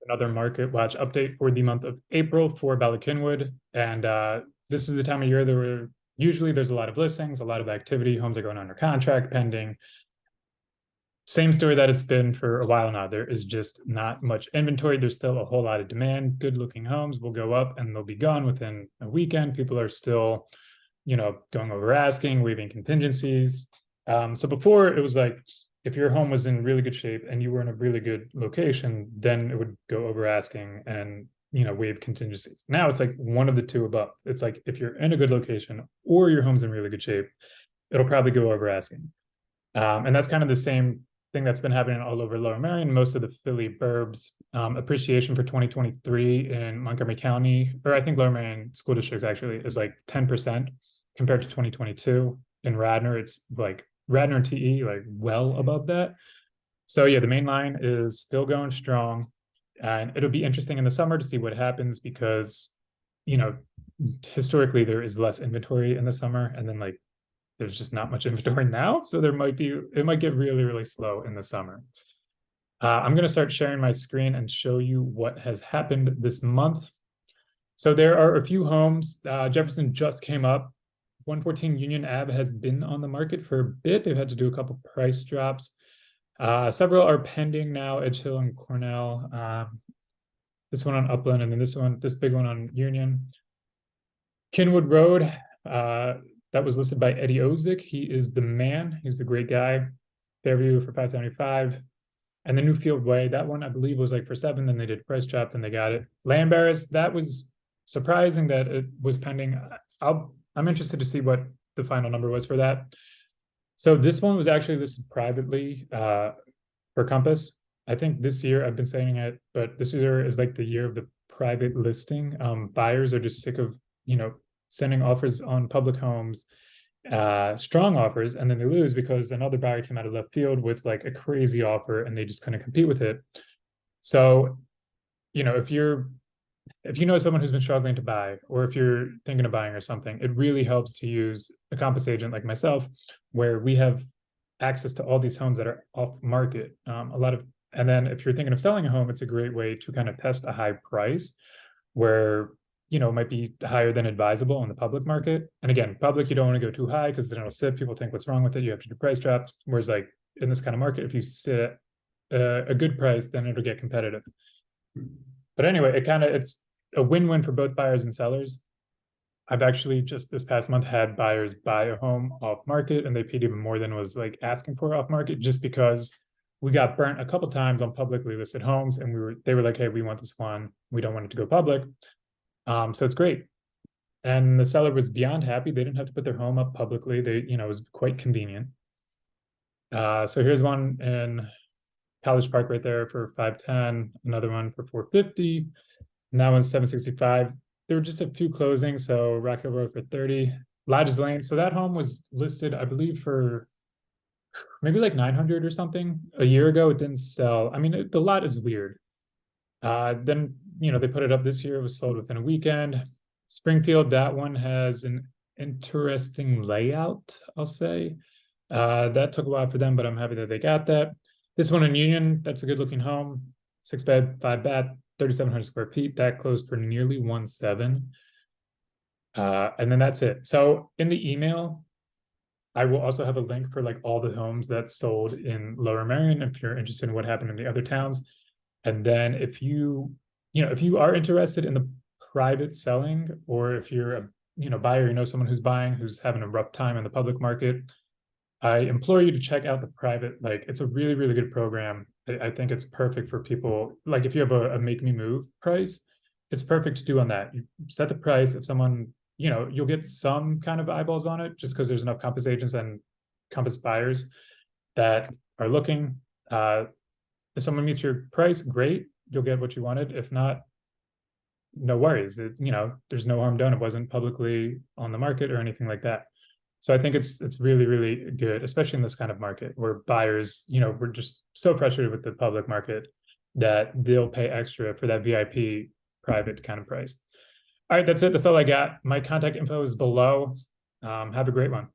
Another market watch update for the month of April for Bala Cynwyd. And this is the time of year there's a lot of listings, a lot of activity. Homes are going under contract, pending. Same story that it's been for a while now. There is just not much inventory. There's still a whole lot of demand. Good looking homes will go up and they'll be gone within a weekend. People are still, going over asking, waiving contingencies. So before it was like, if your home was in really good shape and you were in a really good location, then it would go over asking and waive contingencies. Now it's like one of the two above. It's like if you're in a good location or your home's in really good shape, it'll probably go over asking. And that's kind of the same thing that's been happening all over Lower Merion, most of the Philly burbs. Appreciation for 2023 in Montgomery County, or I think Lower Merion School District actually is like 10% compared to 2022. In Radnor, it's like Radnor and TE, like well above that. So yeah, the main line is still going strong. And it'll be interesting in the summer to see what happens because, historically there is less inventory in the summer. And then like there's just not much inventory now. So it might get really, really slow in the summer. I'm going to start sharing my screen and show you what has happened this month. So there are a few homes. Jefferson just came up. 114 Union Ave has been on the market for a bit. They've had to do a couple price drops. Several are pending now, Edge Hill and Cornell. This one on Upland, and then this big one on Union. Cynwyd Road, that was listed by Eddie Ozick. He is the man. He's the great guy. Fairview for 575. And the Newfield Way, that one I believe was like for 7, then they did price drop, then they got it. Land Barris, that was surprising that it was pending. I'm interested to see what the final number was for that. So this one was actually listed privately for Compass. I think this year, I've been saying it, but this year is like the year of the private listing. Buyers are just sick of, sending offers on public homes, strong offers, and then they lose because another buyer came out of left field with like a crazy offer and they just couldn't compete with it. So, if you know someone who's been struggling to buy, or if you're thinking of buying or something, it really helps to use a Compass agent like myself, where we have access to all these homes that are off market. And then if you're thinking of selling a home, it's a great way to kind of test a high price where, it might be higher than advisable in the public market. And again, public, you don't want to go too high because then it'll sit. People think what's wrong with it. You have to do price drops. Whereas like in this kind of market, if you sit at a good price, then it'll get competitive. But anyway, it's a win-win for both buyers and sellers. I've actually just this past month had buyers buy a home off market and they paid even more than was like asking for off market, just because we got burnt a couple times on publicly listed homes and they were like, hey, we want this one. We don't want it to go public. So it's great. And the seller was beyond happy. They didn't have to put their home up publicly. It was quite convenient. So here's one in College Park right there for 510, another one for 450. And that one's 765. There were just a few closings. So Rock Hill Road for 30. Lodges Lane. So that home was listed, I believe, for maybe like 900 or something a year ago. It didn't sell. I mean, the lot is weird. Then, they put it up this year. It was sold within a weekend. Springfield, that one has an interesting layout, I'll say. That took a while for them, but I'm happy that they got that. This one in Union, that's a good looking home. 6 bed, 5 bath, 3,700 square feet. That closed for nearly 1.7. And then that's it. So in the email, I will also have a link for like all the homes that sold in Lower Merion if you're interested in what happened in the other towns. And then if you are interested in the private selling, or if you're a buyer, someone who's buying, who's having a rough time in the public market, I implore you to check out the private. Like, it's a really, really good program. I think it's perfect for people. Like if you have a make me move price, it's perfect to do on that. You set the price. If someone, you'll get some kind of eyeballs on it just because there's enough Compass agents and Compass buyers that are looking. If someone meets your price, great, you'll get what you wanted. If not, no worries. There's no harm done. It wasn't publicly on the market or anything like that. So I think it's really, really good, especially in this kind of market where buyers, we're just so pressured with the public market that they'll pay extra for that VIP private kind of price. All right, that's it. That's all I got. My contact info is below. Have a great one.